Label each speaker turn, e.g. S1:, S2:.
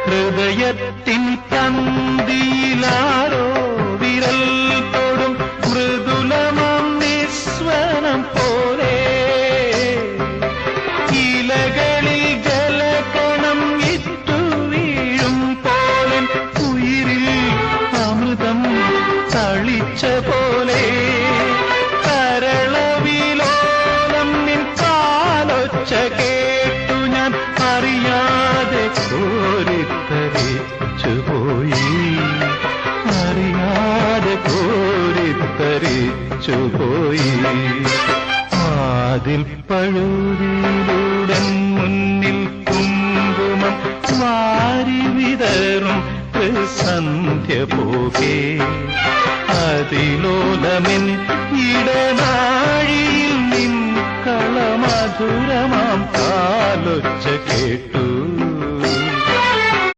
S1: ഹൃദയത്തിൻ തന്തിയിലാരോ വിരൽ തൊടും മൃദുലമാം നിസ്വനം പോലെ ഇലകളിൽ ജലകണം ഇട്ടു വീഴും പോലെ ഉയിരിൽ അമൃതം തളിച്ച പോലെ കരളവിലോലം നിൻ കാലൊച്ച കേട്ടു ഞാൻ അറിയാതെ കോരിത്തരിച്ചുപോയി അറിയാതെ കോരിത്തരിച്ചുപോയി അതിൽ പഴുതിയിലൂടെ മുന്നിൽ കുങ്കുമം വാരി വിതറും സന്ധ്യ പോകെ അതിലോലമെൻ ഇടനാഴിയിൽ നിൻ കളമധുരമാം കാലൊച്ച കേട്ടു